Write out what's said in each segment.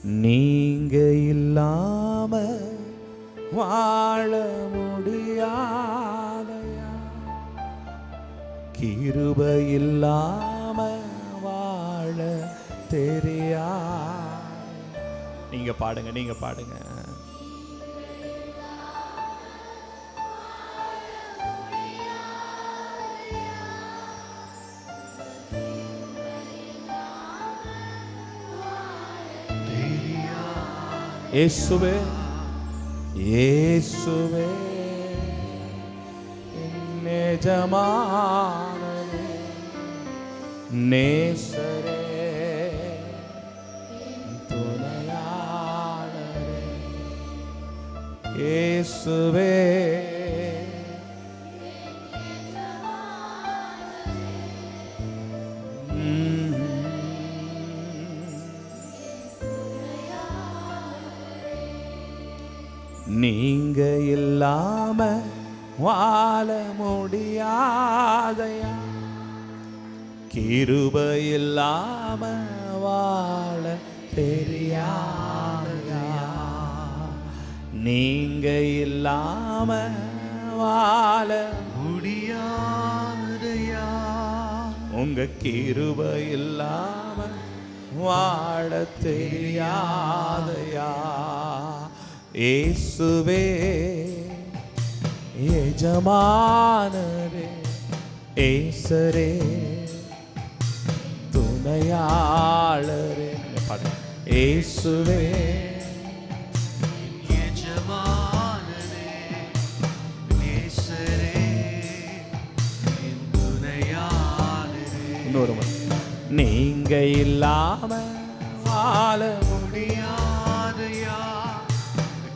நீங்க இல்லாம வாழ முடியாதையா, கிருபை இல்லாம வாழ தெரியா. நீங்க பாடுங்க, நீங்க பாடுங்க. இயேசுவே இயேசுவே எஜமானரே, நேசரே, துணையாளரே, இயேசுவே நீங்க இல்லாம வாழ முடியாதையா, கிருபை இல்லாம வாழ தெரியாதையா, நீங்க இல்லாம வாழ முடியாதையா, உங்க கிருபை இல்லாம வாழ தெரியாதையா. இயேசுவே எஜமானரே, ஏசரே, துணையாளரே, இயேசுவே எஜமானரே, ஏசரே, துணையாளரே. இன்னொரு முறை. நீங்க இல்லாம வாழ முடியாதையா,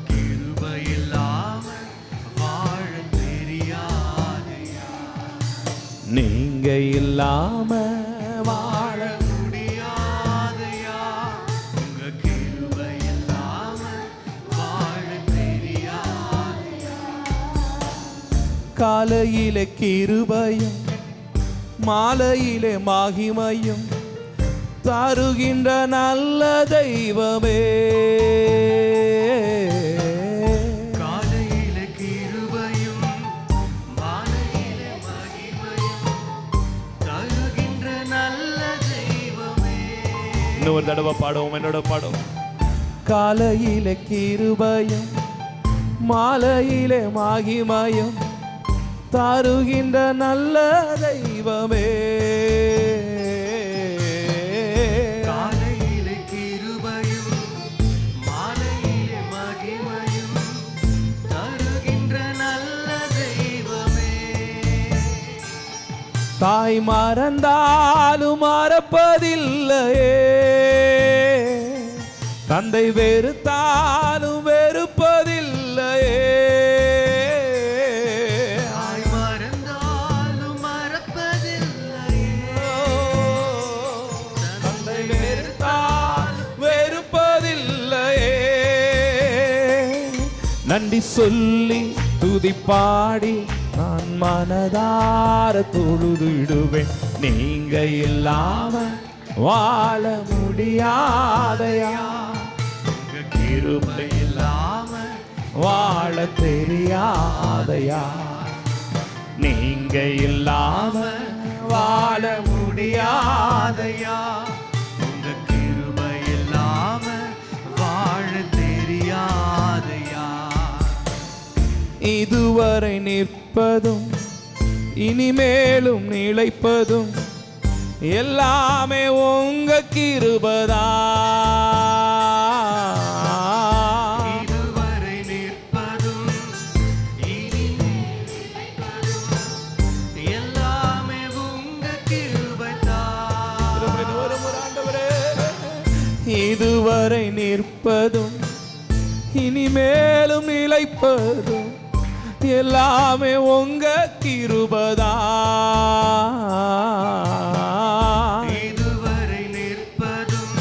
கிருபை இல்லாம வாழ தெரியாதையா, நீங்க இல்லாம வாழ முடியாதையா, உங்க கிருபை இல்லாம வாழ தெரியாதையா. காலையிலே கிருபையும் மாலையிலே மகிமையும் தருகின்ற நல்ல தெய்வமே, காலையிலே கிருபையும் மாலையிலே மகிமையும் தருகின்ற நல்ல தெய்வமே. இன்னொரு தடவை பாடுவோம், என்னோட பாடுவோம். காலையிலே கிருபையும் மாலையிலே மகிமையும் தருகின்ற நல்ல தெய்வமே, காலையிலே கிருபையும் மாலையிலே மகிமையும் தருகின்ற நல்ல தெய்வமே. தாய் மறந்தாலும் மறப்பதில்லையே, தந்தை வெறுத்தாலும் வெறுப்பதில்லையே, தாய் மறந்தாலும் மறப்பதில்லையே, தந்தை வெறுத்தால் வெறுப்பதில்லையே. நன்றி சொல்லி துதி பாடி நான் மனதார தொழுதிடுவேன். நீங்க இல்லாம வாழ முடியாதையா, உங்க கிருபை இல்லாம வாழ தெரியாதையா, நீங்க இல்லாம வாழ முடியாதையா, உங்க கிருபை இல்லாம வாழ தெரியாதையா. இதுவரை நிற்பதும் இனிமேலும் நிலைப்பதும் எல்லாமே உங்க கிருபைதான். இதுவரை நிற்பதும் இனிமேல் நிலைப்பதும் எல்லாமே உங்க கிருபைதான். இதுவரை நிற்பதும் இனிமேலும் நிலைப்பதும் எல்லாமே உங்க கிருபைதான். இதுவரை நிற்பதும்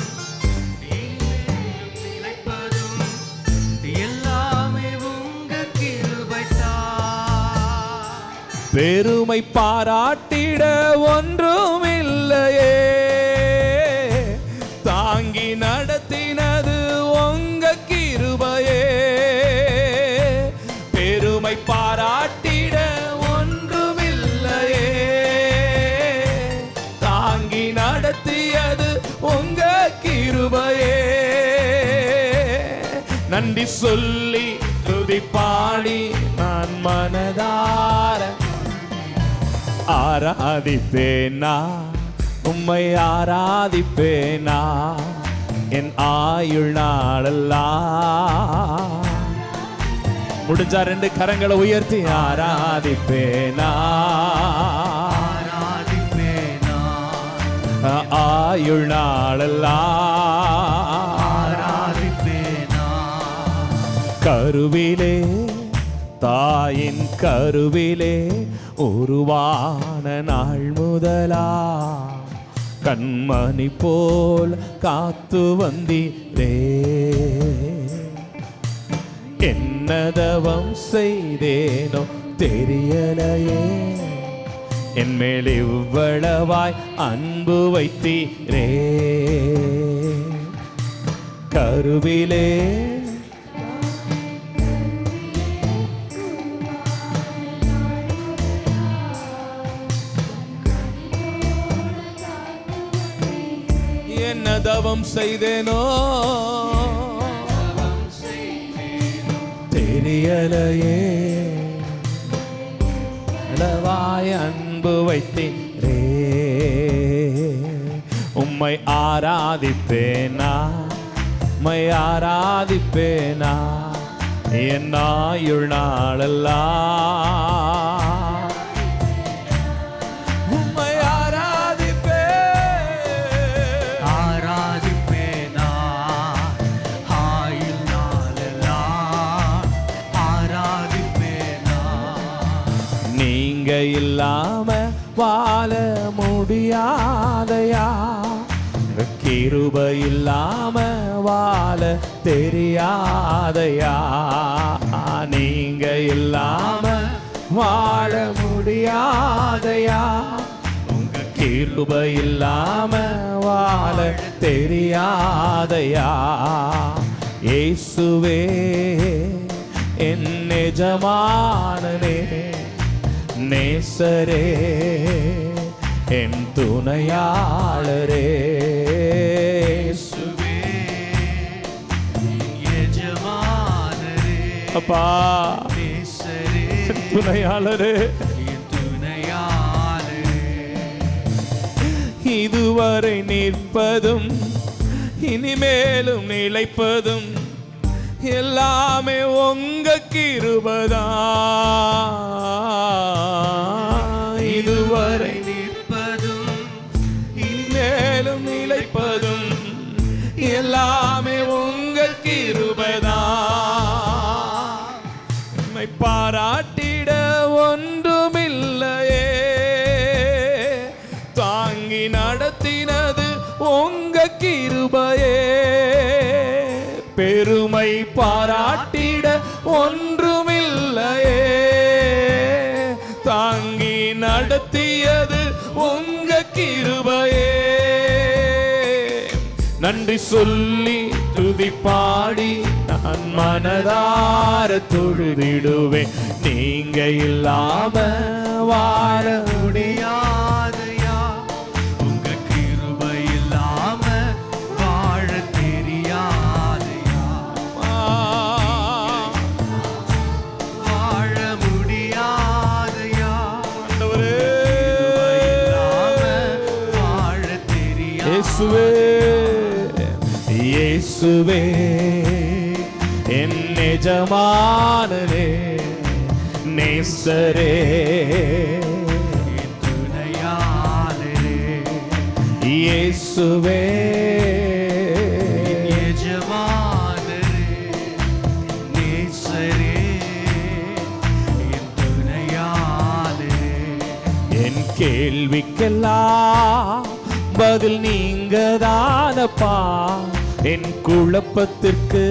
இனிமேலும் நிலைப்பதும் எல்லாமே உங்க கிருபைதான். பெருமை பாராட்டிட ஒன்றுமில்லையே, தாங்கி நடத்தினது உங்க கிருபையே. நன்றி சொல்லி துதி பாடி நான் மனதார ஆராதிப்பேனா, உம்மை ஆராதிப்பேனா என் ஆயுள் நாளெல்லாம். முடிஞ்சா 2 கரங்களை உயர்த்தி ஆராதிப்பேனா, ஆராதிப்பேனா ஆயுள் நாளெல்லாம். ஆராதிப்பேனா கருவிலே தாயின் கருவிலே உருவான நாள் முதலா கண்மணி போல் காத்து வந்தீரே. என்னதவம் செய்தேனோ தெரியலையே, என் மேல் இவ்வளவாய் அன்பு வைத்தீரே. கருவிலே என்ன தவம் செய்தேனோ தெரியலையே, அளவாய் அன்பு வைத்தீரே. உம்மை ஆராதிப்பேனா, உம்மை ஆராதிப்பேனா என் ஆயுள் நாளெல்லாம். உம்மை ஆராதிப்பேனா ஆயுள் நாளெல்லாம். ஆராதிப்பேனா நீங்க இல்லாம வாழ முடியாதையா, கிருபை இல்லாம வாழ தெரியாதையா. நீங்க இல்லாம வாழ முடியாதையா, உங்க கிருபை இல்லாம வாழ தெரியாதையா. இயேசுவே என் எஜமானனே, நேசரே என் துணையாளரே. இயேசுவே என் எஜமானரே, அப்பா நேசரே துணையாளரே, என் துணையாளரே. இதுவரை நிற்பதும் இனிமேலும் நிலைப்பதும் எல்லாமே உங்க கிருபைதான். இதுவரை நிற்பதும் இனிமேலும் நிலைப்பதும் எல்லாமே உங்க கிருபைதான். உம்மை பாராட்டிட ஒன்றுமில்லையே, தாங்கி நடத்தினது உங்க கிருபையே. பெருமை பாராட்டிட ஒன்றுமில்லையே, தாங்கி நடத்தியது உங்க கிருபையே. நன்றி சொல்லி துதி பாடி நான் மனதார தொழுதிடுவேன். நீங்க இல்லாம வாழ முடியாதையா, உங்க கிருபை இல்லாம வாழ தெரியாதையா. வாழ முடியாதையா, ஆண்டவரே, கிருபை இல்லாம வாழ தெரியாதையா. இயேசுவே இயேசுவே என் எஜமானனே, நேசரே என் துணையாளரே. இயேசுவே என் எஜமானரே, நேசரே என் துணையாளரே. என் கேள்விக்கெல்லாம் பதில் நீங்க தானப்பா, என் குழப்பத்திற்கு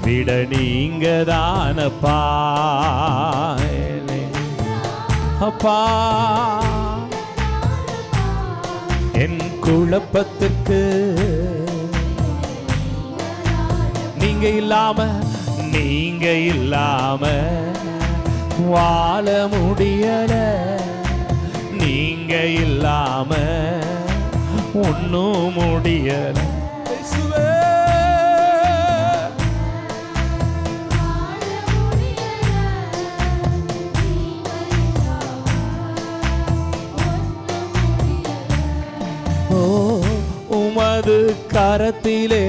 விட நீங்க தானப்பா. அப்பா என் குழப்பத்திற்கு நீங்க இல்லாம வாழ முடியல, நீங்க இல்லாம ஒன்னும் முடியல. இயேசுவே, ஓ உமது கரத்திலே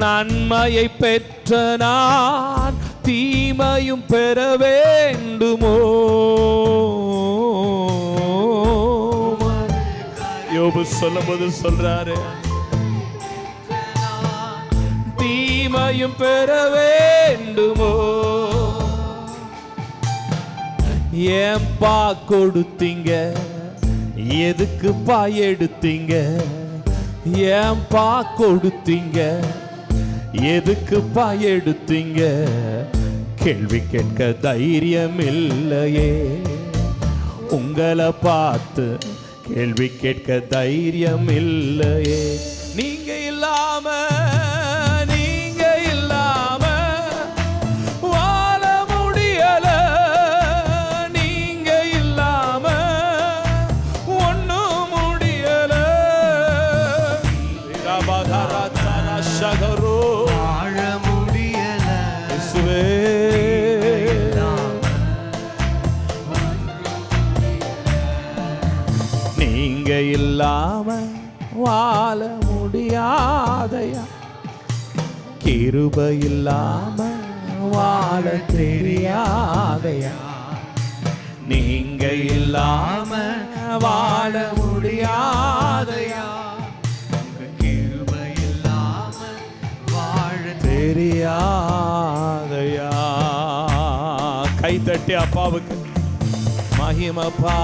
நன்மையை பெற்ற நான் தீமையும் பெற வேண்டுமோ? யோபு சொல்லும்போது சொல்றாரு, தீமையும் பெற வேண்டுமோ? ஏன்பா கொடுத்தீங்க, எதுக்குப்பா எடுத்தீங்க? ஏன்பா கொடுத்தீங்க, எதுக்குப்பா எடுத்தீங்க? கேள்வி கேட்க தைரியம் இல்லையே, உங்களை பார்த்து கேள்வி கேட்க தைரியம் இல்லையே. நீங்க இல்லாம வாழ முடியல, நீங்க இல்லாம ஒண்ணும் முடியல. வாழ முடியல இயேசுவே, நீங்க இல்லாம வாழ முடியாதையா, கிருபை இல்லாம வாழ தெரியாதையா, நீங்க இல்லாம வாழ முடியாதையா, கிருபை இல்லாம வாழ தெரியாதையா. கைத்தட்டி அப்பாவுக்கு மகிமப்பா,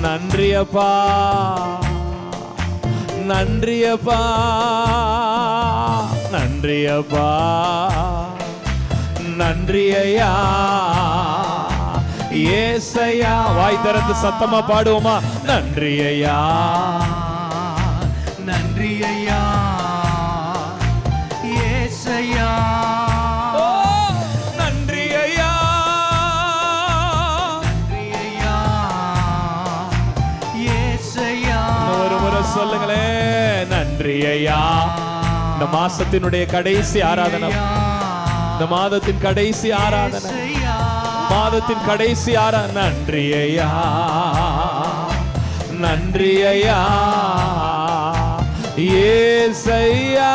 நன்றியப்பா, நன்றியப்பா, நன்றியப்பா, நன்றியா ஏசையா. வாய் திறந்து சத்தமா பாடுவோமா? நன்றியா, நன்றி ஐயா ஏசையா. ஓ நன்றி ஐயா, நன்றி ஐயா ஏசையா. ஒரு முறை சொல்லுங்களே, நன்றி ஐயா. இந்த மாசத்தினுடைய கடைசி ஆராதனை, இந்த மாதத்தின் கடைசி ஆராதனை, மாதத்தின் கடைசி ஆராதனை. நன்றி ஐயா, நன்றி ஐயா ஏசையா.